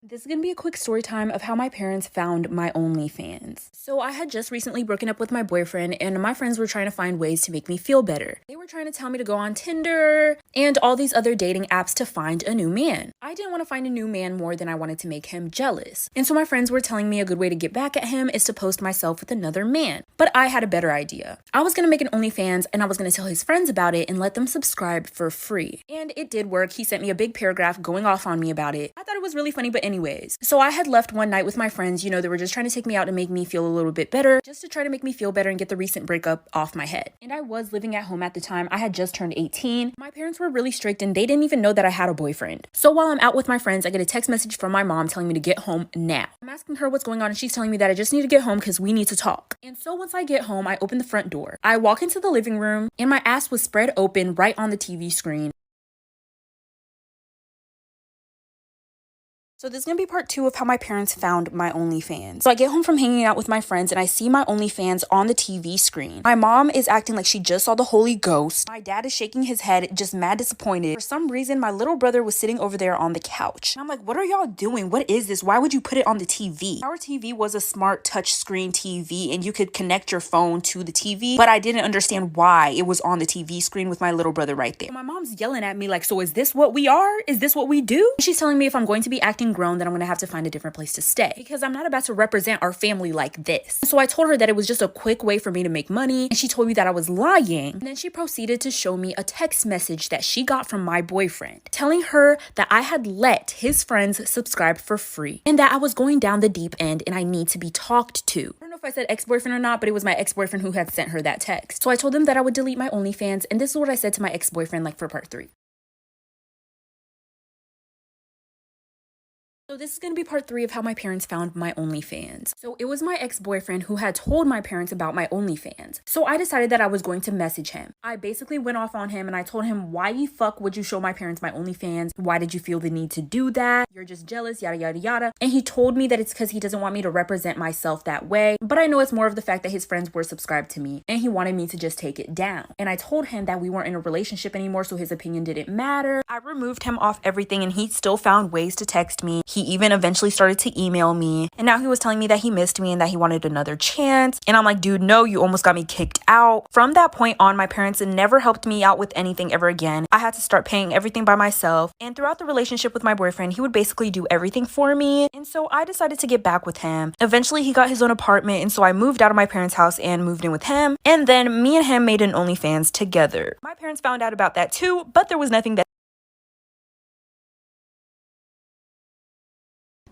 This is going to be a quick story time of how my parents found my OnlyFans. So I had just recently broken up with my boyfriend and my friends were trying to find ways to make me feel better. They were trying to tell me to go on Tinder and all these other dating apps to find a new man. I didn't want to find a new man more than I wanted to make him jealous. And so my friends were telling me a good way to get back at him is to post myself with another man. But I had a better idea. I was going to make an OnlyFans and I was going to tell his friends about it and let them subscribe for free. And it did work. He sent me a big paragraph going off on me about it. I thought it was really funny, but anyways, so I had left one night with my friends, they were just trying to take me out and make me feel a little bit better, just to try to make me feel better and get the recent breakup off my head. And I was living at home at the time. I had just turned 18. My parents were really strict and they didn't even know that I had a boyfriend. So while I'm out with my friends, I get a text message from my mom telling me to get home now. I'm asking her what's going on and she's telling me that I just need to get home because we need to talk. And so once I get home, I open the front door. I walk into the living room and my ass was spread open right on the TV screen. So this is going to be part 2 of how my parents found my OnlyFans. So I get home from hanging out with my friends and I see my OnlyFans on the TV screen. My mom is acting like she just saw the Holy Ghost. My dad is shaking his head, just mad disappointed. For some reason, my little brother was sitting over there on the couch. And I'm like, what are y'all doing? What is this? Why would you put it on the TV? Our TV was a smart touch screen TV and you could connect your phone to the TV, but I didn't understand why it was on the TV screen with my little brother right there. So my mom's yelling at me like, so is this what we are? Is this what we do? She's telling me if I'm going to be acting grown, then I'm gonna have to find a different place to stay because I'm not about to represent our family like this. So I told her that it was just a quick way for me to make money and she told me that I was lying. And then she proceeded to show me a text message that she got from my boyfriend telling her that I had let his friends subscribe for free and that I was going down the deep end and I need to be talked to. I don't know if I said ex-boyfriend or not, but it was my ex-boyfriend who had sent her that text. So I told him that I would delete my OnlyFans and this is what I said to my ex-boyfriend like for part 3. So this is going to be part 3 of how my parents found my OnlyFans. So it was my ex-boyfriend who had told my parents about my OnlyFans. So I decided that I was going to message him. I basically went off on him and I told him, why the fuck would you show my parents my OnlyFans? Why did you feel the need to do that? You're just jealous, yada, yada, yada. And he told me that it's because he doesn't want me to represent myself that way. But I know it's more of the fact that his friends were subscribed to me and he wanted me to just take it down. And I told him that we weren't in a relationship anymore, so his opinion didn't matter. I removed him off everything and he still found ways to text me. He even eventually started to email me and now he was telling me that he missed me and that he wanted another chance. And I'm like, dude, no, you almost got me kicked out. From that point on, my parents never helped me out with anything ever again. I had to start paying everything by myself. And throughout the relationship with my boyfriend, he would basically do everything for me. And so I decided to get back with him. Eventually, he got his own apartment. And so I moved out of my parents' house and moved in with him. And then me and him made an OnlyFans together. My parents found out about that too, but there was nothing that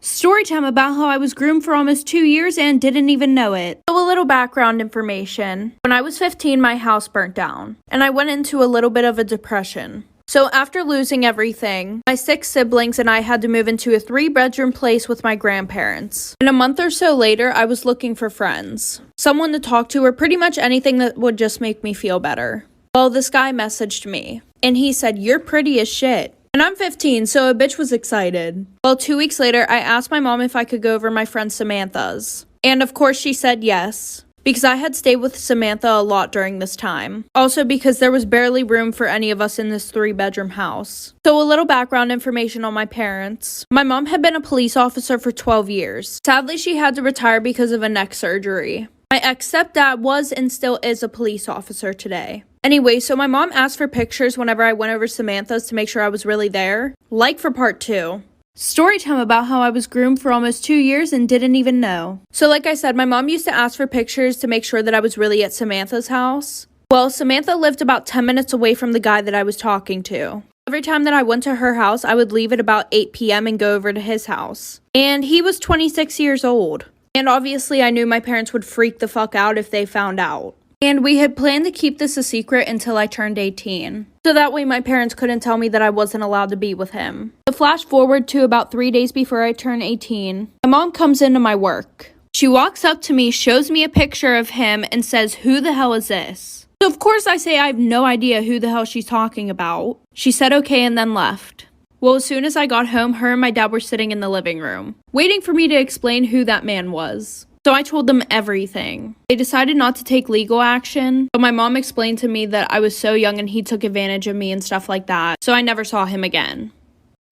Storytime about how I was groomed for almost 2 years and didn't even know it. So a little background information. When I was 15, my house burnt down, and I went into a little bit of a depression. So after losing everything, my 6 siblings and I had to move into a 3-bedroom place with my grandparents. And a month or so later, I was looking for friends. Someone to talk to or pretty much anything that would just make me feel better. Well, this guy messaged me, and he said, "You're pretty as shit." And I'm 15, so a bitch was excited. Well, 2 weeks later, I asked my mom if I could go over my friend Samantha's. And of course she said yes, because I had stayed with Samantha a lot during this time. Also because there was barely room for any of us in this 3-bedroom house. So a little background information on my parents. My mom had been a police officer for 12 years. Sadly, she had to retire because of a neck surgery. My ex-stepdad was and still is a police officer today. Anyway, so my mom asked for pictures whenever I went over Samantha's to make sure I was really there. Like for part 2. Storytime about how I was groomed for almost 2 years and didn't even know. So like I said, my mom used to ask for pictures to make sure that I was really at Samantha's house. Well, Samantha lived about 10 minutes away from the guy that I was talking to. Every time that I went to her house, I would leave at about 8 p.m. and go over to his house. And he was 26 years old. And obviously I knew my parents would freak the fuck out if they found out. And we had planned to keep this a secret until I turned 18. So that way my parents couldn't tell me that I wasn't allowed to be with him. To flash forward to about 3 days before I turned 18, my mom comes into my work. She walks up to me, shows me a picture of him, and says, "Who the hell is this?" So of course I say I have no idea who the hell she's talking about. She said okay and then left. Well, as soon as I got home, her and my dad were sitting in the living room, waiting for me to explain who that man was. So I told them everything. They decided not to take legal action, but my mom explained to me that I was so young and he took advantage of me and stuff like that, so I never saw him again.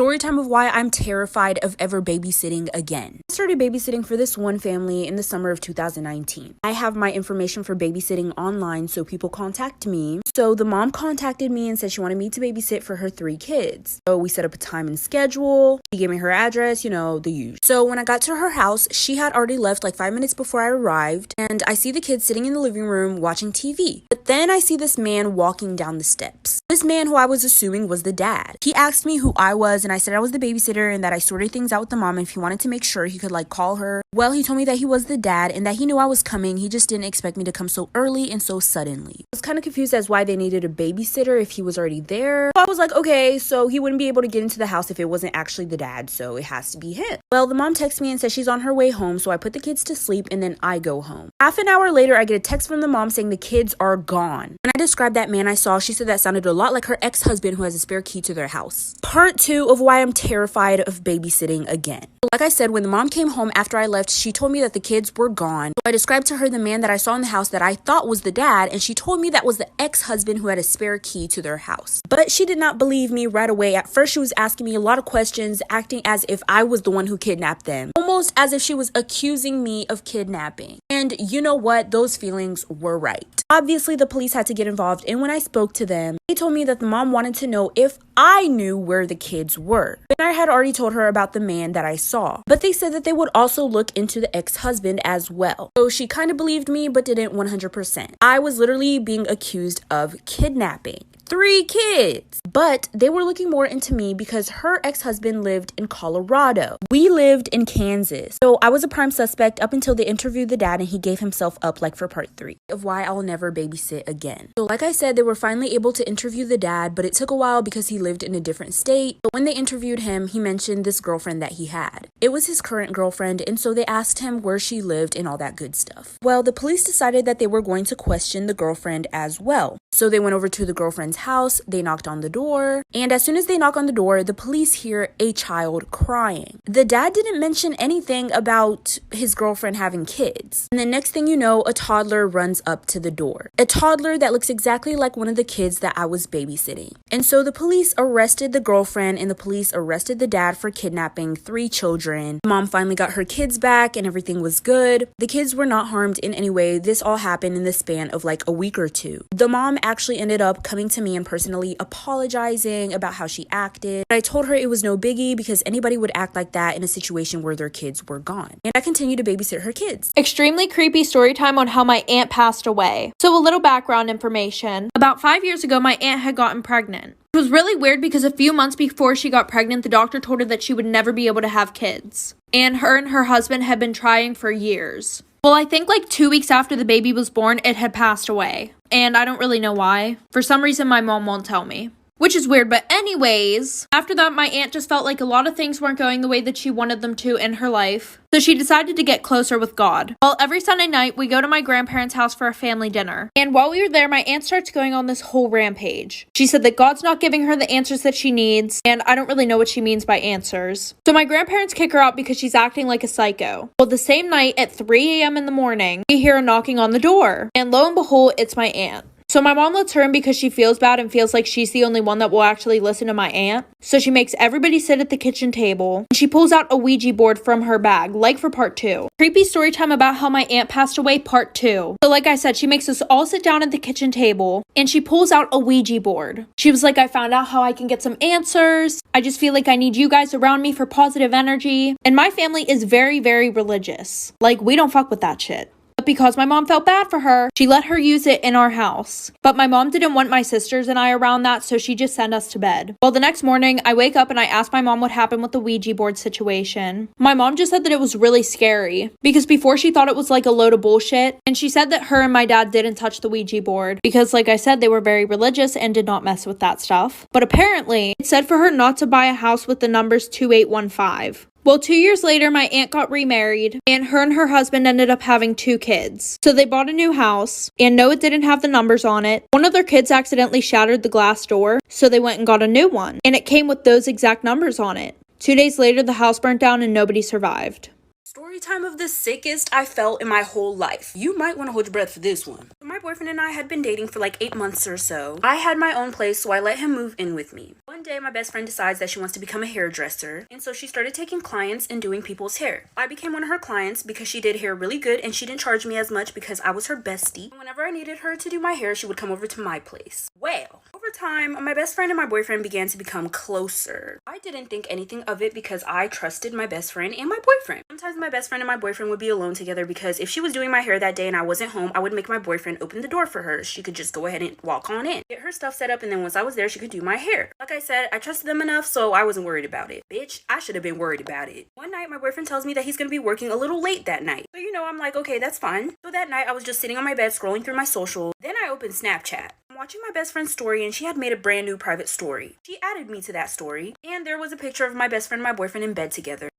Story time of why I'm terrified of ever babysitting again. I started babysitting for this one family in the summer of 2019. I have my information for babysitting online, so people contact me. So the mom contacted me and said she wanted me to babysit for her 3 kids. So we set up a time and schedule. She gave me her address, the usual. So when I got to her house, she had already left like 5 minutes before I arrived, and I see the kids sitting in the living room watching TV. But then I see this man walking down the steps. This man, who I was assuming was the dad. He asked me who I was, and I said I was the babysitter and that I sorted things out with the mom, and if he wanted to make sure he could call her. Well, he told me that he was the dad and that he knew I was coming. He just didn't expect me to come so early and so suddenly. I was kind of confused as why they needed a babysitter if he was already there. So I was like, okay, so he wouldn't be able to get into the house if it wasn't actually the dad, so it has to be him. Well, the mom texts me and says she's on her way home, so I put the kids to sleep and then I go home. Half an hour later, I get a text from the mom saying the kids are gone. When I described that man I saw, she said that sounded a lot like her ex-husband who has a spare key to their house. Part 2 of why I'm terrified of babysitting again. Like I said, when the mom came home after I left, she told me that the kids were gone. So I described to her the man that I saw in the house that I thought was the dad, and she told me that was the ex-husband who had a spare key to their house. But she did not believe me right away. At first, she was asking me a lot of questions, acting as if I was the one who kidnapped them. Almost as if she was accusing me of kidnapping. And you know what? Those feelings were right. Obviously, the police had to get involved, and when I spoke to them, they told me that the mom wanted to know if I knew where the kids were. And I had already told her about the man that I saw. But they said that they would also look into the ex-husband as well. So she kind of believed me, but didn't 100%. I was literally being accused of kidnapping 3 kids. But they were looking more into me because her ex-husband lived in Colorado. We lived in Kansas. So I was a prime suspect up until they interviewed the dad and he gave himself up for part 3 of why I'll never babysit again. So like I said, they were finally able to interview the dad, but it took a while because he lived in a different state. But when they interviewed him, he mentioned this girlfriend that he had. It was his current girlfriend, and so they asked him where she lived and all that good stuff. Well, the police decided that they were going to question the girlfriend as well. So they went over to the girlfriend's house, they knocked on the door, and as soon as they knock on the door, the police hear a child crying. The dad didn't mention anything about his girlfriend having kids. And the next thing you know, a toddler runs up to the door. A toddler that looks exactly like one of the kids that I was babysitting. And so the police arrested the girlfriend and the police arrested the dad for kidnapping 3 children. Mom finally got her kids back and everything was good. The kids were not harmed in any way. This all happened in the span of a week or 2. The mom actually ended up coming to me and personally apologizing about how she acted. I told her it was no biggie because anybody would act like that in a situation where their kids were gone. And I continued to babysit her kids. Extremely creepy story time on how my aunt passed away. So a little background information. About 5 years ago, my aunt had gotten pregnant. It was really weird because a few months before she got pregnant, the doctor told her that she would never be able to have kids. And her husband had been trying for years. Well, I think 2 weeks after the baby was born, it had passed away. And I don't really know why. For some reason, my mom won't tell me. Which is weird, but anyways, after that, my aunt just felt like a lot of things weren't going the way that she wanted them to in her life. So she decided to get closer with God. Well, every Sunday night, we go to my grandparents' house for a family dinner. And while we were there, my aunt starts going on this whole rampage. She said that God's not giving her the answers that she needs, and I don't really know what she means by answers. So my grandparents kick her out because she's acting like a psycho. Well, the same night at 3 a.m. in the morning, we hear a knocking on the door. And lo and behold, it's my aunt. So my mom lets her in because she feels bad and feels like she's the only one that will actually listen to my aunt. So she makes everybody sit at the kitchen table. And she pulls out a Ouija board from her bag, for part 2. Creepy story time about how my aunt passed away, part 2. So like I said, she makes us all sit down at the kitchen table and she pulls out a Ouija board. She was like, I found out how I can get some answers. I just feel like I need you guys around me for positive energy. And my family is very, very religious. We don't fuck with that shit. But because my mom felt bad for her, she let her use it in our house. But my mom didn't want my sisters and I around that, so she just sent us to bed. Well, the next morning, I wake up and I ask my mom what happened with the Ouija board situation. My mom just said that it was really scary, because before she thought it was a load of bullshit, and she said that her and my dad didn't touch the Ouija board, because like I said, they were very religious and did not mess with that stuff. But apparently, it said for her not to buy a house with the numbers 2815. Well, 2 years later, my aunt got remarried, and her husband ended up having 2 kids. So they bought a new house, and no, it didn't have the numbers on it. One of their kids accidentally shattered the glass door, so they went and got a new one, and it came with those exact numbers on it. 2 days later, the house burnt down and nobody survived. Story time of the sickest I felt in my whole life. You might want to hold your breath for this one. My boyfriend and I had been dating for like 8 months or so. I had my own place, so I let him move in with me. One day, my best friend decides that she wants to become a hairdresser, and so she started taking clients and doing people's hair. I became one of her clients because she did hair really good, and she didn't charge me as much because I was her bestie. And whenever I needed her to do my hair, she would come over to my place. Well, over time, my best friend and my boyfriend began to become closer. I didn't think anything of it because I trusted my best friend and my boyfriend. Sometimes my best friend and my boyfriend would be alone together because if she was doing my hair that day and I wasn't home, I would make my boyfriend open the door for her. She could just go ahead and walk on in, get her stuff set up, and then once I was there, she could do my hair. Like I said, I trusted them enough, so I wasn't worried about it. Bitch, I should have been worried about it. One night, my boyfriend tells me that he's gonna be working a little late that night. So, I'm like, okay, that's fine. So that night, I was just sitting on my bed scrolling through my social. Then I opened Snapchat. I'm watching my best friend's story, and she had made a brand new private story. She added me to that story, and there was a picture of my best friend and my boyfriend in bed together.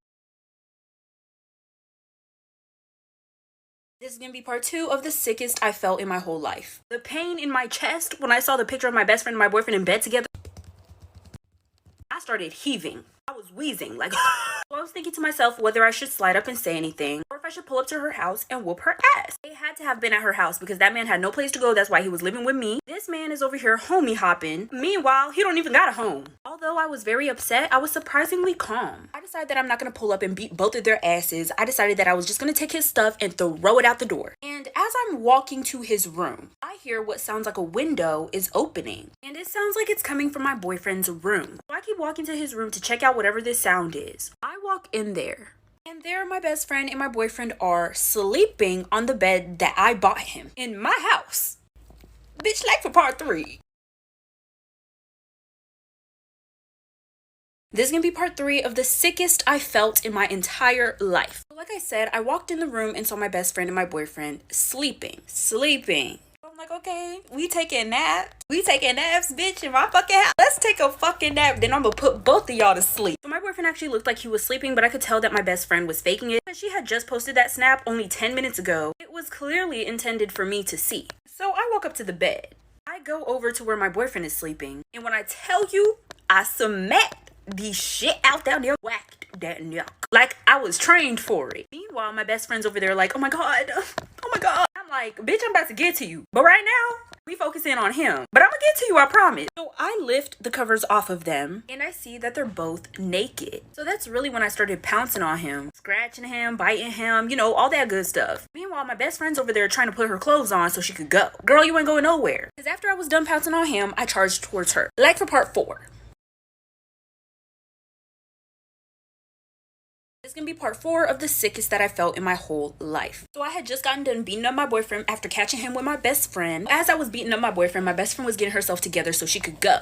This is gonna be part 2 of the sickest I felt in my whole life. The pain in my chest when I saw the picture of my best friend and my boyfriend in bed together. I started heaving. I was wheezing, like, so I was thinking to myself whether I should slide up and say anything, or if I should pull up to her house and whoop her ass. They had to have been at her house because that man had no place to go. That's why he was living with me. This man is over here homie hopping. Meanwhile, he don't even got a home. Although I was very upset, I was surprisingly calm. I decided that I'm not gonna pull up and beat both of their asses. I decided that I was just gonna take his stuff and throw it out the door. And as I'm walking to his room, I hear what sounds like a window is opening. And it sounds like it's coming from my boyfriend's room. So I keep walking to his room to check out whatever this sound is. I walk in there. And there my best friend and my boyfriend are sleeping on the bed that I bought him in my house. Bitch, like for part 3. This is gonna be part 3 of the sickest I felt in my entire life. Like I said, I walked in the room and saw my best friend and my boyfriend sleeping. I'm like, okay, we taking naps, bitch, in my fucking house. Let's take a fucking nap, then I'm gonna put both of y'all to sleep. So my boyfriend actually looked like he was sleeping, but I could tell that my best friend was faking it because she had just posted that snap only 10 minutes ago. It was clearly intended for me to see. So I walk up to the bed. I go over to where my boyfriend is sleeping, and when I tell you, I smacked the shit out down there, whacked that nigga like I was trained for it. Meanwhile, my best friend's over there like, oh my god. I'm like, bitch, I'm about to get to you. But right now, we focus in on him. But I'm gonna get to you, I promise. So I lift the covers off of them, and I see that they're both naked. So that's really when I started pouncing on him, scratching him, biting him, all that good stuff. Meanwhile, my best friend's over there trying to put her clothes on so she could go. Girl, you ain't going nowhere. Because after I was done pouncing on him, I charged towards her. Like for part 4. This is gonna be part 4 of the sickest that I felt in my whole life. So I had just gotten done beating up my boyfriend after catching him with my best friend. As I was beating up my boyfriend, my best friend was getting herself together so she could go.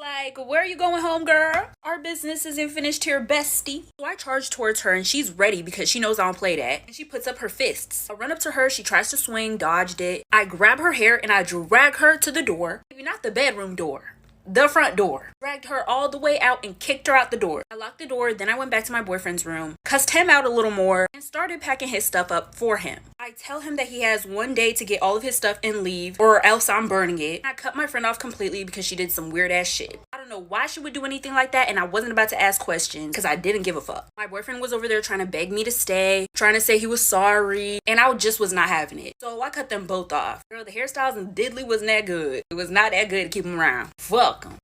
Like, where are you going home, girl? Our business isn't finished here, bestie. So I charge towards her and she's ready because she knows I don't play that. And she puts up her fists. I run up to her, she tries to swing, dodged it. I grab her hair and I drag her to the door. Maybe not the bedroom door. The front door. Dragged her all the way out and kicked her out the door. I locked the door, then I went back to my boyfriend's room, cussed him out a little more, and started packing his stuff up for him. I tell him that he has one day to get all of his stuff and leave, or else I'm burning it. I cut my friend off completely because she did some weird ass shit. I don't know why she would do anything like that, and I wasn't about to ask questions because I didn't give a fuck. My boyfriend was over there trying to beg me to stay, trying to say he was sorry, and I just was not having it. So I cut them both off. Girl, the hairstyles and diddly wasn't that good. It was not that good to keep them around. Fuck them.